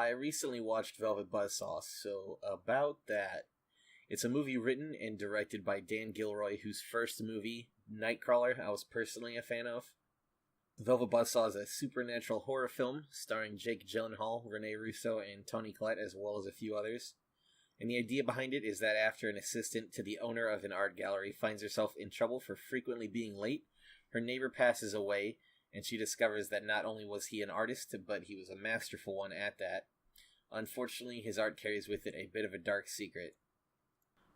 I recently watched Velvet Buzzsaw, so about that. It's a movie written and directed by Dan Gilroy, whose first movie, Nightcrawler, I was personally a fan of. Velvet Buzzsaw is a supernatural horror film starring Jake Gyllenhaal, Rene Russo, and Toni Collette, as well as a few others. And the idea behind it is that after an assistant to the owner of an art gallery finds herself in trouble for frequently being late, her neighbor passes away, and she discovers that not only was he an artist, but he was a masterful one at that. Unfortunately, his art carries with it a bit of a dark secret.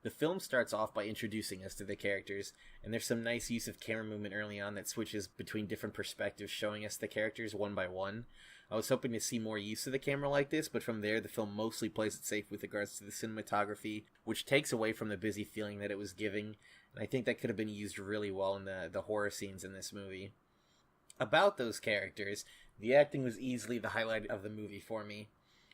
The film starts off by introducing us to the characters, and there's some nice use of camera movement early on that switches between different perspectives, showing us the characters one by one. I was hoping to see more use of the camera like this, but from there the film mostly plays it safe with regards to the cinematography, which takes away from the busy feeling that it was giving, and I think that could have been used really well in the horror scenes in this movie. About those characters, the acting was easily the highlight of the movie for me.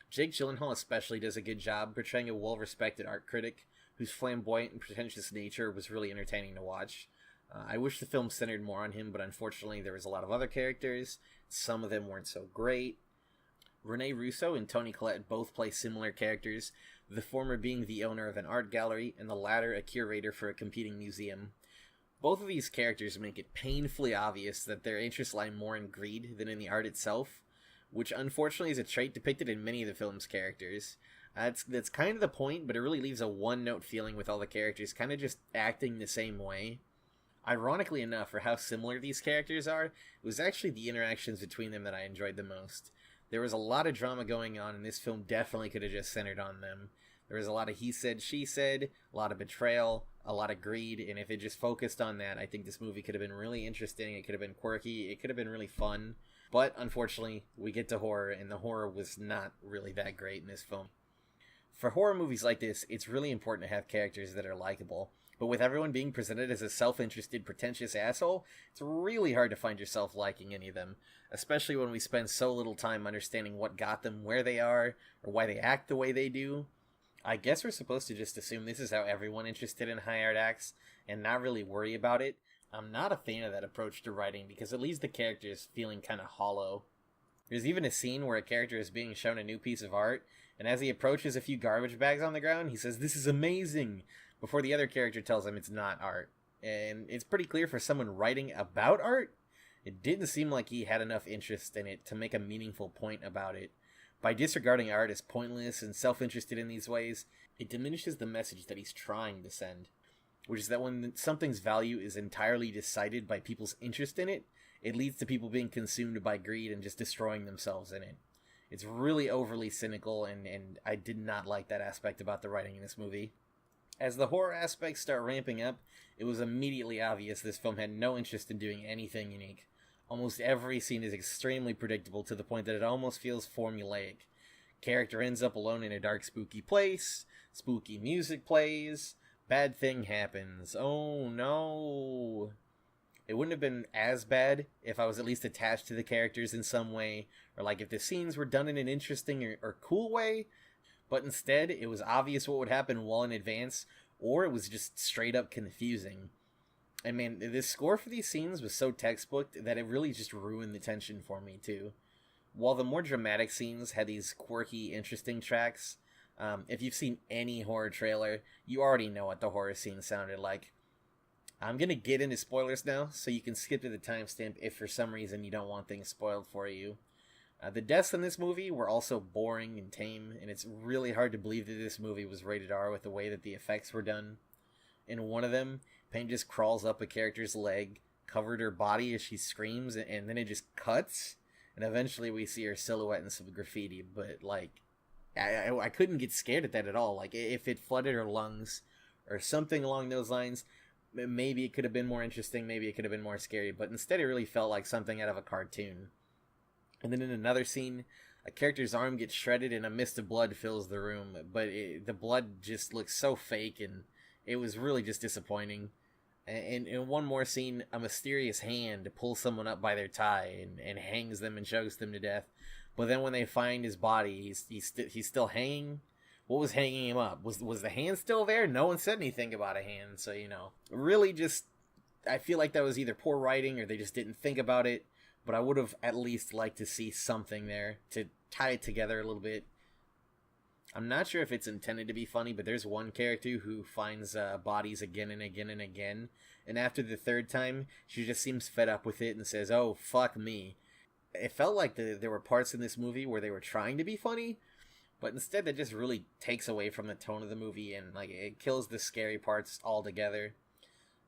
Jake Gyllenhaal especially does a good job portraying a well-respected art critic whose flamboyant and pretentious nature was really entertaining to watch. I wish the film centered more on him, but unfortunately there was a lot of other characters. Some of them weren't so great. Rene Russo and Toni Collette both play similar characters, the former being the owner of an art gallery and the latter a curator for a competing museum. Both of these characters make it painfully obvious that their interests lie more in greed than in the art itself, which unfortunately is a trait depicted in many of the film's characters. That's kind of the point, but it really leaves a one-note feeling with all the characters kind of just acting the same way. Ironically enough, for how similar these characters are, it was actually the interactions between them that I enjoyed the most. There was a lot of drama going on, and this film definitely could have just centered on them. There was a lot of he said, she said, a lot of betrayal, a lot of greed, and if it just focused on that, I think this movie could have been really interesting, it could have been quirky, it could have been really fun. But, unfortunately, we get to horror, and the horror was not really that great in this film. For horror movies like this, it's really important to have characters that are likable. But with everyone being presented as a self-interested, pretentious asshole, it's really hard to find yourself liking any of them. Especially when we spend so little time understanding what got them where they are, or why they act the way they do. I guess we're supposed to just assume this is how everyone interested in high art acts, and not really worry about it. I'm not a fan of that approach to writing, because it leaves the characters feeling kind of hollow. There's even a scene where a character is being shown a new piece of art, and as he approaches a few garbage bags on the ground, he says, "This is amazing!" before the other character tells him it's not art. And it's pretty clear for someone writing about art, it didn't seem like he had enough interest in it to make a meaningful point about it. By disregarding art as pointless and self-interested in these ways, it diminishes the message that he's trying to send, which is that when something's value is entirely decided by people's interest in it, it leads to people being consumed by greed and just destroying themselves in it. It's really overly cynical, and I did not like that aspect about the writing in this movie. As the horror aspects start ramping up, it was immediately obvious this film had no interest in doing anything unique. Almost every scene is extremely predictable to the point that it almost feels formulaic. Character ends up alone in a dark, spooky place, spooky music plays, bad thing happens, oh no. It wouldn't have been as bad if I was at least attached to the characters in some way, or like if the scenes were done in an interesting or cool way, but instead it was obvious what would happen well in advance, or it was just straight up confusing. And man, this score for these scenes was so textbook that it really just ruined the tension for me too. While the more dramatic scenes had these quirky, interesting tracks, if you've seen any horror trailer, you already know what the horror scene sounded like. I'm going to get into spoilers now, so you can skip to the timestamp if for some reason you don't want things spoiled for you. The deaths in this movie were also boring and tame, and it's really hard to believe that this movie was rated R with the way that the effects were done. In one of them, Payne just crawls up a character's leg, covered her body as she screams, and then it just cuts, and eventually we see her silhouette in some graffiti, but like, I couldn't get scared at that at all. Like, if it flooded her lungs, or something along those lines, maybe it could have been more interesting, maybe it could have been more scary, but instead it really felt like something out of a cartoon. And then in another scene, a character's arm gets shredded and a mist of blood fills the room, but the blood just looks so fake, and it was really just disappointing. And in one more scene, a mysterious hand pulls someone up by their tie and hangs them and chokes them to death. But then when they find his body, he's still hanging. What was hanging him up? Was the hand still there? No one said anything about a hand, so, really just, I feel like that was either poor writing or they just didn't think about it, but I would have at least liked to see something there to tie it together a little bit. I'm not sure if it's intended to be funny, but there's one character who finds bodies again and again and again, and after the third time, she just seems fed up with it and says, "Oh, fuck me." It felt like there were parts in this movie where they were trying to be funny, but instead that just really takes away from the tone of the movie, and like it kills the scary parts altogether.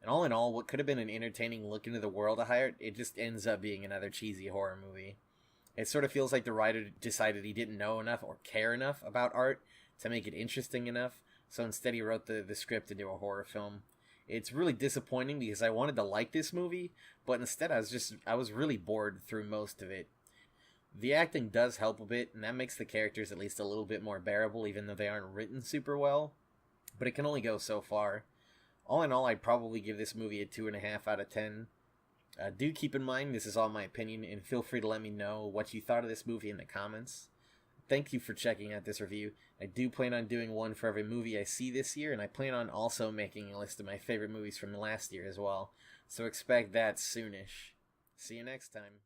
And all in all, what could have been an entertaining look into the world of Hired, it just ends up being another cheesy horror movie. It sort of feels like the writer decided he didn't know enough or care enough about art to make it interesting enough, so instead he wrote the script into a horror film. It's really disappointing because I wanted to like this movie, but instead I was really bored through most of it. The acting does help a bit, and that makes the characters at least a little bit more bearable, even though they aren't written super well, but it can only go so far. All in all, I'd probably give this movie a 2.5 out of 10. Do keep in mind, this is all my opinion, and feel free to let me know what you thought of this movie in the comments. Thank you for checking out this review. I do plan on doing one for every movie I see this year, and I plan on also making a list of my favorite movies from last year as well, so expect that soonish. See you next time.